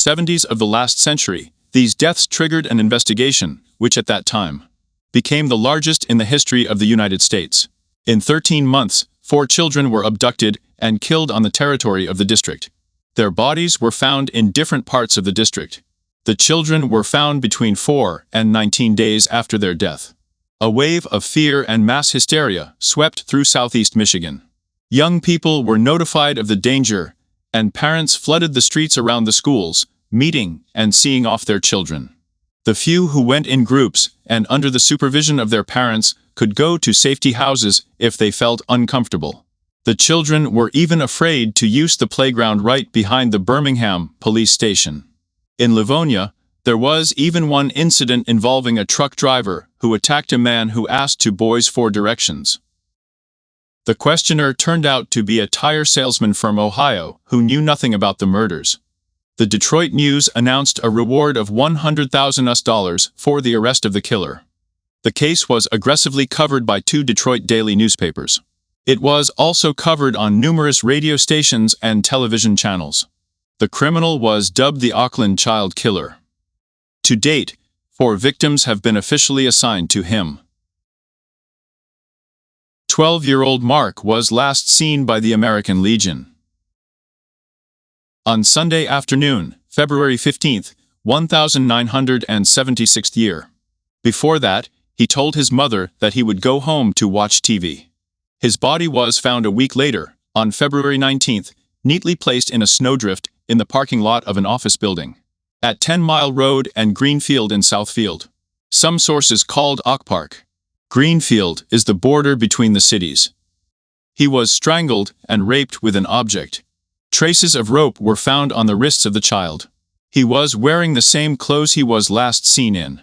70s of the last century, these deaths triggered an investigation, which at that time became the largest in the history of the United States. In 13 months, 4 children were abducted and killed on the territory of the district. Their bodies were found in different parts of the district. The children were found between 4 and 19 days after their death. A wave of fear and mass hysteria swept through southeast Michigan. Young people were notified of the danger, and parents flooded the streets around the schools, meeting and seeing off their children. The few who went in groups and under the supervision of their parents could go to safety houses if they felt uncomfortable. The children were even afraid to use the playground right behind the Birmingham police station. In Livonia, there was even one incident involving a truck driver who attacked a man who asked 2 boys for directions. The questioner turned out to be a tire salesman from Ohio who knew nothing about the murders. The Detroit News announced a reward of $100,000 for the arrest of the killer. The case was aggressively covered by 2 Detroit daily newspapers. It was also covered on numerous radio stations and television channels. The criminal was dubbed the Oakland Child Killer. To date, 4 victims have been officially assigned to him. 12-year-old Mark was last seen by the American Legion. On Sunday afternoon, February 15, 1976th year. Before that, he told his mother that he would go home to watch TV. His body was found a week later, on February 19, neatly placed in a snowdrift in the parking lot of an office building at 10 Mile Road and Greenfield in Southfield. Some sources called Oak Park. Greenfield is the border between the cities. He was strangled and raped with an object. Traces of rope were found on the wrists of the child. He was wearing the same clothes he was last seen in.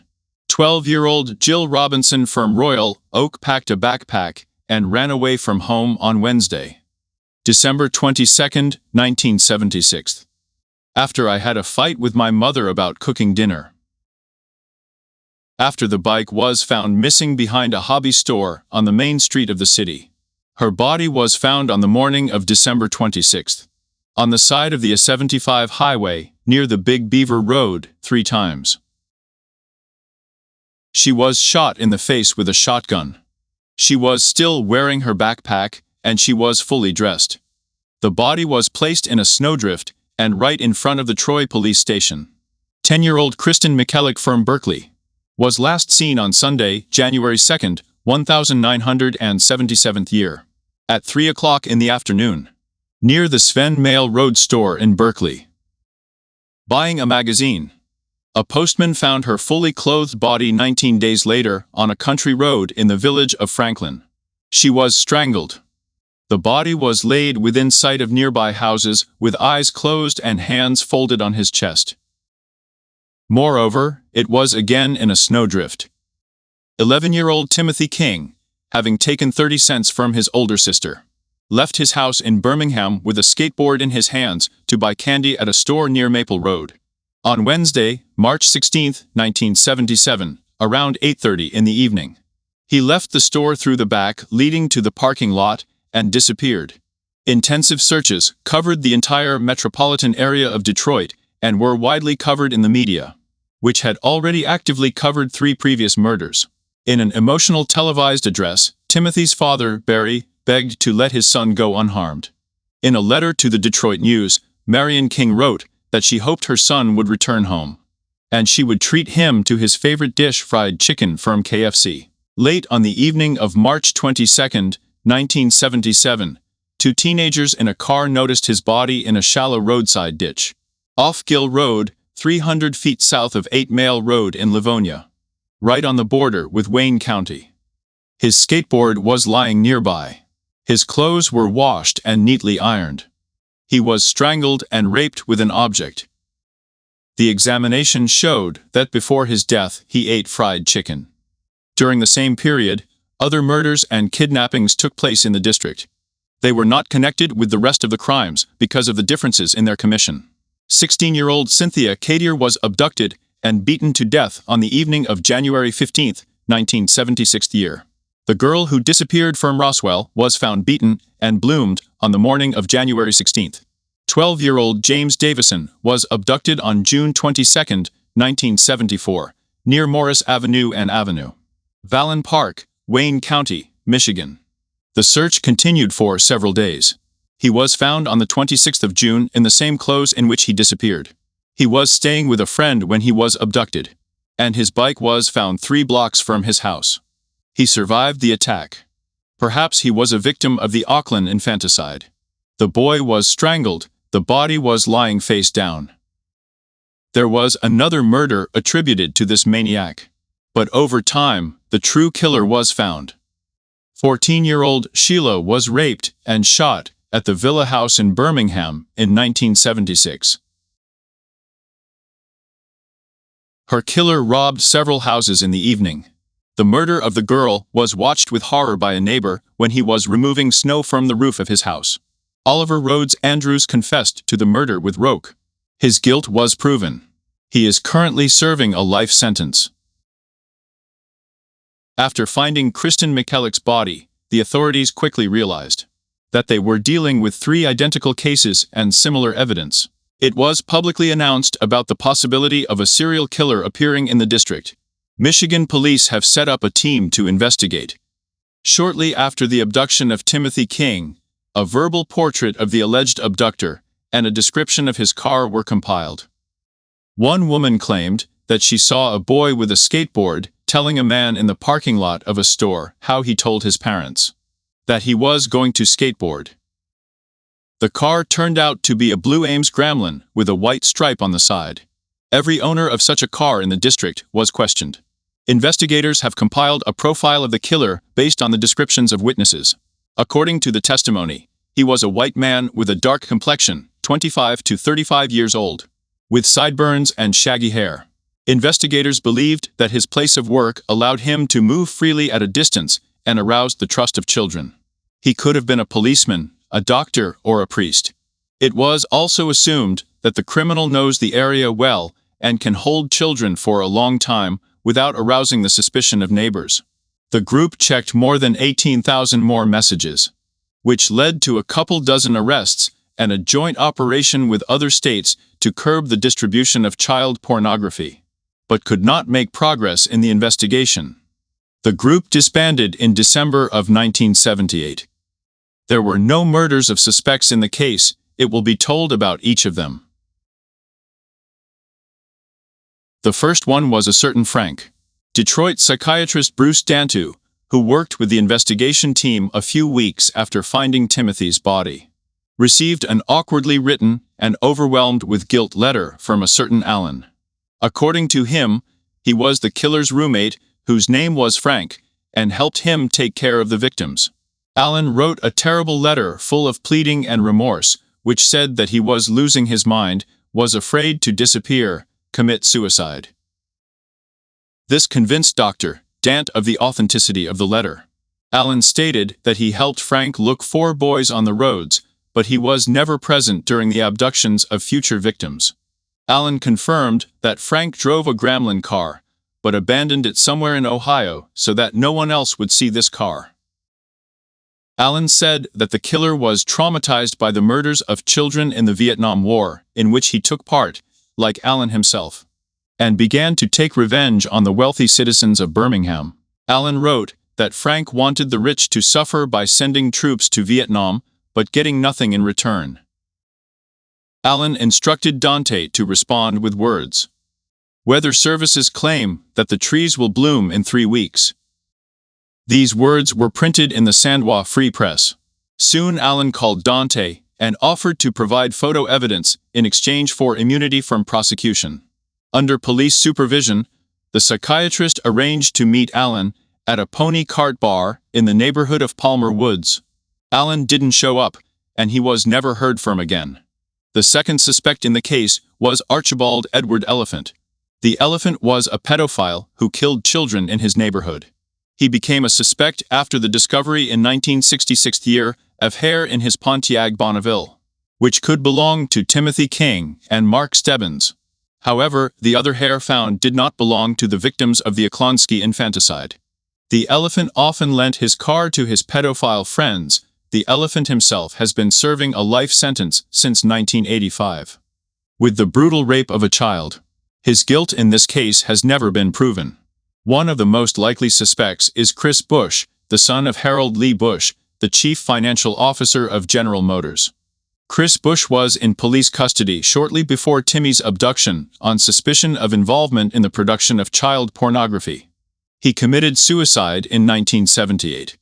12-year-old Jill Robinson from Royal Oak packed a backpack and ran away from home on Wednesday, December 22, 1976. After I had a fight with my mother about cooking dinner. After the bike was found missing behind a hobby store on the main street of the city. Her body was found on the morning of December 26th. On the side of the I-75 highway, near the Big Beaver Road, 3 times. She was shot in the face with a shotgun. She was still wearing her backpack, and she was fully dressed. The body was placed in a snowdrift, and right in front of the Troy police station. 10-year-old Kristen McKellick from Berkeley was last seen on Sunday, January 2, 1977th year, at 3 o'clock in the afternoon, near the Sven Mail Road store in Berkeley. Buying a magazine. A postman found her fully clothed body 19 days later on a country road in the village of Franklin. She was strangled. The body was laid within sight of nearby houses with eyes closed and hands folded on his chest. Moreover, it was again in a snowdrift. 11-year-old Timothy King, having taken 30 cents from his older sister, left his house in Birmingham with a skateboard in his hands to buy candy at a store near Maple Road. On Wednesday, March 16, 1977, around 8:30 in the evening, he left the store through the back leading to the parking lot and disappeared. Intensive searches covered the entire metropolitan area of Detroit and were widely covered in the media, which had already actively covered 3 previous murders. In an emotional televised address, Timothy's father, Barry, begged to let his son go unharmed. In a letter to the Detroit News, Marion King wrote that she hoped her son would return home, and she would treat him to his favorite dish, fried chicken from KFC. Late on the evening of March 22, 1977, 2 teenagers in a car noticed his body in a shallow roadside ditch, off Gill Road, 300 feet south of 8 Mail Road in Livonia, right on the border with Wayne County. His skateboard was lying nearby. His clothes were washed and neatly ironed. He was strangled and raped with an object. The examination showed that before his death he ate fried chicken. During the same period, other murders and kidnappings took place in the district. They were not connected with the rest of the crimes because of the differences in their commission. 16-year-old Cynthia Cadier was abducted and beaten to death on the evening of January 15, 1976 year. The girl who disappeared from Roswell was found beaten and bloomed on the morning of January 16. 12-year-old James Davison was abducted on June 22, 1974, near Morris Avenue and Avenue, Vallon Park, Wayne County, Michigan. The search continued for several days. He was found on the 26th of June in the same clothes in which he disappeared. He was staying with a friend when he was abducted, and his bike was found 3 blocks from his house. He survived the attack. Perhaps he was a victim of the Oakland infanticide. The boy was strangled, the body was lying face down. There was another murder attributed to this maniac, but over time, the true killer was found. 14-year-old Sheila was raped and shot at the Villa House in Birmingham in 1976. Her killer robbed several houses in the evening. The murder of the girl was watched with horror by a neighbor when he was removing snow from the roof of his house. Oliver Rhodes Andrews confessed to the murder with Roque. His guilt was proven. He is currently serving a life sentence. After finding Kristen McKellick's body, the authorities quickly realized that they were dealing with 3 identical cases and similar evidence. It was publicly announced about the possibility of a serial killer appearing in the district. Michigan police have set up a team to investigate. Shortly after the abduction of Timothy King, a verbal portrait of the alleged abductor and a description of his car were compiled. One woman claimed that she saw a boy with a skateboard telling a man in the parking lot of a store how he told his parents that he was going to skateboard. The car turned out to be a blue Ames Gremlin with a white stripe on the side. Every owner of such a car in the district was questioned. Investigators have compiled a profile of the killer based on the descriptions of witnesses. According to the testimony, he was a white man with a dark complexion, 25 to 35 years old, with sideburns and shaggy hair. Investigators believed that his place of work allowed him to move freely at a distance and aroused the trust of children. He could have been a policeman, a doctor, or a priest. It was also assumed that the criminal knows the area well and can hold children for a long time without arousing the suspicion of neighbors. The group checked more than 18,000 more messages, which led to a couple dozen arrests and a joint operation with other states to curb the distribution of child pornography, but could not make progress in the investigation. The group disbanded in December of 1978. There were no murders of suspects in the case. It will be told about each of them. The first one was a certain Frank. Detroit psychiatrist Bruce Dantu, who worked with the investigation team a few weeks after finding Timothy's body, received an awkwardly written and overwhelmed with guilt letter from a certain Alan. According to him, he was the killer's roommate, whose name was Frank, and helped him take care of the victims. Alan wrote a terrible letter full of pleading and remorse, which said that he was losing his mind, was afraid to disappear, commit suicide. This convinced Dr. Dant of the authenticity of the letter. Alan stated that he helped Frank look for boys on the roads, but he was never present during the abductions of future victims. Alan confirmed that Frank drove a Gremlin car, but abandoned it somewhere in Ohio so that no one else would see this car. Alan said that the killer was traumatized by the murders of children in the Vietnam War, in which he took part, like Alan himself, and began to take revenge on the wealthy citizens of Birmingham. Alan wrote that Frank wanted the rich to suffer by sending troops to Vietnam, but getting nothing in return. Alan instructed Dante to respond with words. Weather services claim that the trees will bloom in 3 weeks. These words were printed in the Sandois Free Press. Soon Alan called Dante and offered to provide photo evidence in exchange for immunity from prosecution. Under police supervision, the psychiatrist arranged to meet Alan at a pony cart bar in the neighborhood of Palmer Woods. Alan didn't show up, and he was never heard from again. The second suspect in the case was Archibald Edward Elephant. The Elephant was a pedophile who killed children in his neighborhood. He became a suspect after the discovery in 1966 year of hair in his Pontiac Bonneville, which could belong to Timothy King and Mark Stebbins. However, the other hair found did not belong to the victims of the Oklonsky infanticide. The Elephant often lent his car to his pedophile friends, the elephant himself has been serving a life sentence since 1985. With the brutal rape of a child, his guilt in this case has never been proven. One of the most likely suspects is Chris Bush, the son of Harold Lee Bush, the chief financial officer of General Motors. Chris Bush was in police custody shortly before Timmy's abduction on suspicion of involvement in the production of child pornography. He committed suicide in 1978.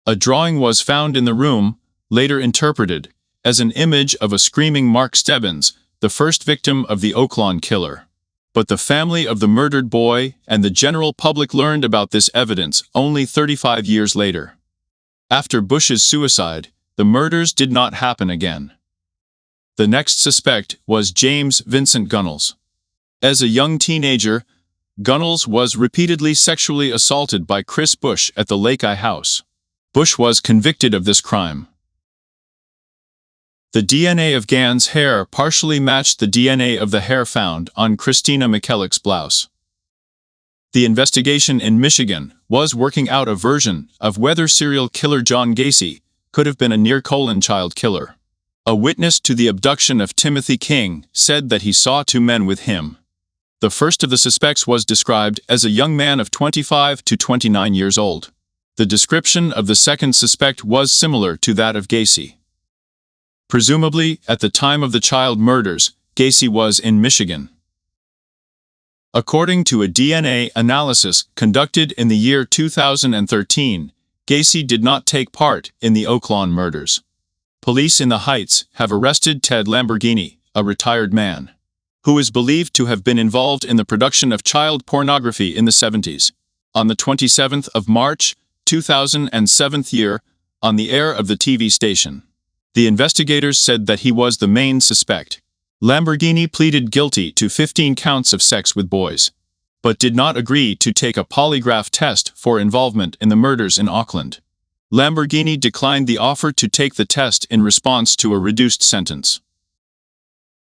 A drawing was found in the room, later interpreted as an image of a screaming Mark Stebbins, the first victim of the Oakland Killer. But the family of the murdered boy and the general public learned about this evidence only 35 years later. After Bush's suicide, the murders did not happen again. The next suspect was James Vincent Gunnels. As a young teenager, Gunnels was repeatedly sexually assaulted by Chris Bush at the Lake Eye house. Bush was convicted of this crime. The DNA of Gann's hair partially matched the DNA of the hair found on Christina McKellick's blouse. The investigation in Michigan was working out a version of whether serial killer John Gacy could have been a near-colon child killer. A witness to the abduction of Timothy King said that he saw two men with him. The first of the suspects was described as a young man of 25 to 29 years old. The description of the second suspect was similar to that of Gacy. Presumably, at the time of the child murders, Gacy was in Michigan. According to a DNA analysis conducted in the year 2013, Gacy did not take part in the Oakland murders. Police in the Heights have arrested Ted Lamborghini, a retired man, who is believed to have been involved in the production of child pornography in the 70s. On the 27th of March, 2007 year, on the air of the TV station, the investigators said that he was the main suspect. Lamborghini pleaded guilty to 15 counts of sex with boys, but did not agree to take a polygraph test for involvement in the murders in Oakland. Lamborghini declined the offer to take the test in response to a reduced sentence.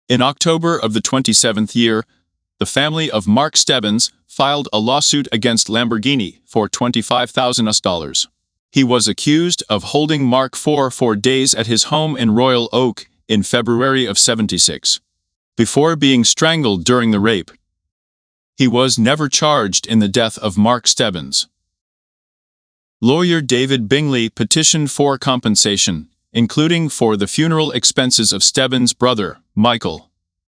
In October of the 27th year, the family of Mark Stebbins filed a lawsuit against Lamborghini for $25,000. He was accused of holding Mark for 4 days at his home in Royal Oak in February of '76. Before being strangled during the rape. He was never charged in the death of Mark Stebbins. Lawyer David Bingley petitioned for compensation, including for the funeral expenses of Stebbins' brother, Michael,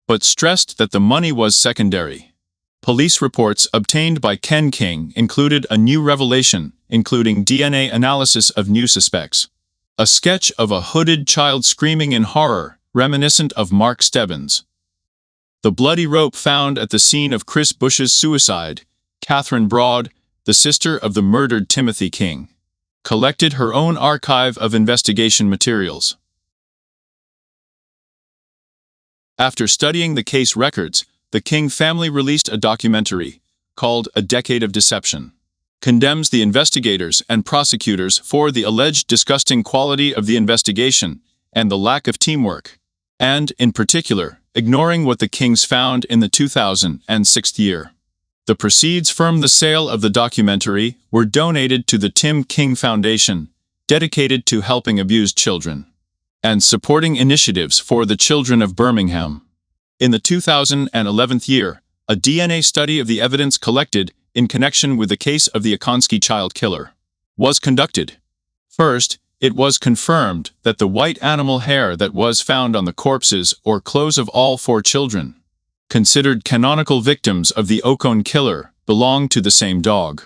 but stressed that the money was secondary. Police reports obtained by Ken King included a new revelation, including DNA analysis of new suspects. A sketch of a hooded child screaming in horror, reminiscent of Mark Stebbins. The bloody rope found at the scene of Chris Bush's suicide, Catherine Broad, the sister of the murdered Timothy King, collected her own archive of investigation materials. After studying the case records, the King family released a documentary called A Decade of Deception. Condemns the investigators and prosecutors for the alleged disgusting quality of the investigation and the lack of teamwork, and, in particular, ignoring what the Kings found in the 2006 year. The proceeds from the sale of the documentary were donated to the Tim King Foundation, dedicated to helping abused children, and supporting initiatives for the children of Birmingham. In the 2011 year, a DNA study of the evidence collected in connection with the case of the Oakland Child Killer was conducted. First, it was confirmed that the white animal hair that was found on the corpses or clothes of all 4 children, considered canonical victims of the Oakland Killer, belonged to the same dog.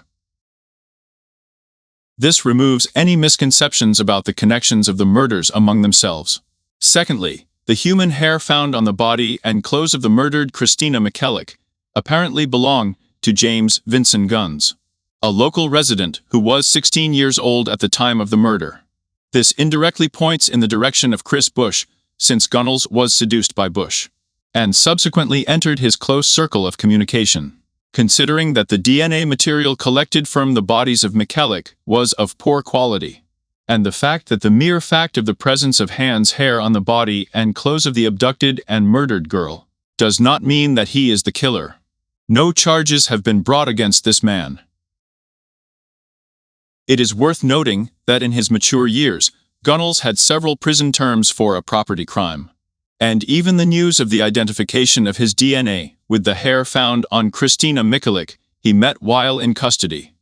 This removes any misconceptions about the connections of the murders among themselves. Secondly, the human hair found on the body and clothes of the murdered Christina McKellick apparently belonged to James Vincent Gunnels, a local resident who was 16 years old at the time of the murder. This indirectly points in the direction of Chris Bush, since Gunnels was seduced by Bush, and subsequently entered his close circle of communication. Considering that the DNA material collected from the bodies of McKellick was of poor quality, and the fact that the mere fact of the presence of Hans' hair on the body and clothes of the abducted and murdered girl does not mean that he is the killer. No charges have been brought against this man. It is worth noting that in his mature years, Gunnels had several prison terms for a property crime. And even the news of the identification of his DNA with the hair found on Christina Mikulik he met while in custody.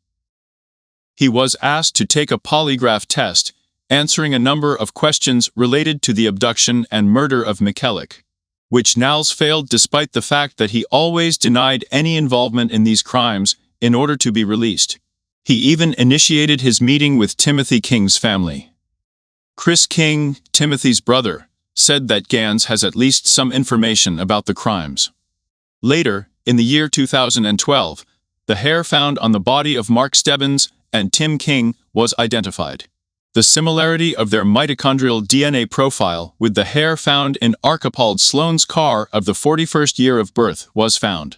He was asked to take a polygraph test, answering a number of questions related to the abduction and murder of Mikulik, which Nals failed despite the fact that he always denied any involvement in these crimes in order to be released. He even initiated his meeting with Timothy King's family. Chris King, Timothy's brother, said that Gans has at least some information about the crimes. Later, in the year 2012, the hair found on the body of Mark Stebbins and Tim King was identified. The similarity of their mitochondrial DNA profile with the hair found in Archibald Sloane's car of the 41st year of birth was found.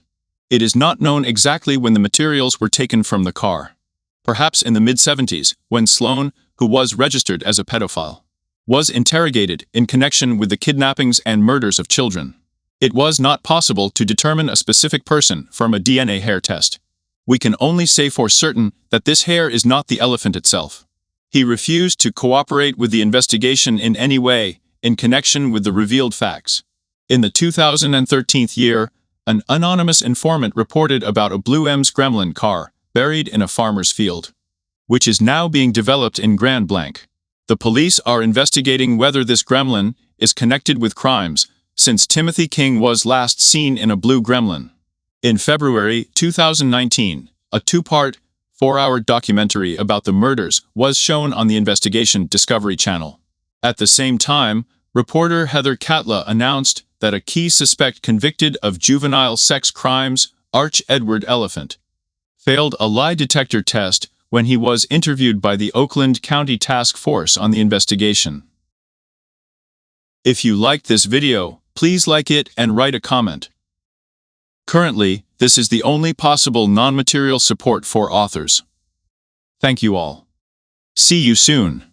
It is not known exactly when the materials were taken from the car. Perhaps in the mid-70s, when Sloane, who was registered as a pedophile, was interrogated in connection with the kidnappings and murders of children. It was not possible to determine a specific person from a DNA hair test. We can only say for certain that this hair is not the elephant itself. He refused to cooperate with the investigation in any way in connection with the revealed facts. In the 2013 year, an anonymous informant reported about a blue M's Gremlin car buried in a farmer's field, which is now being developed in Grand Blanc. The police are investigating whether this gremlin is connected with crimes, since Timothy King was last seen in a blue gremlin. In February 2019, a two-part, 4-hour documentary about the murders was shown on the Investigation Discovery Channel. At the same time, reporter Heather Catla announced that a key suspect convicted of juvenile sex crimes, Arch Edward Elephant, failed a lie detector test when he was interviewed by the Oakland County Task Force on the investigation. If you liked this video, please like it and write a comment. Currently, this is the only possible non-material support for authors. Thank you all. See you soon.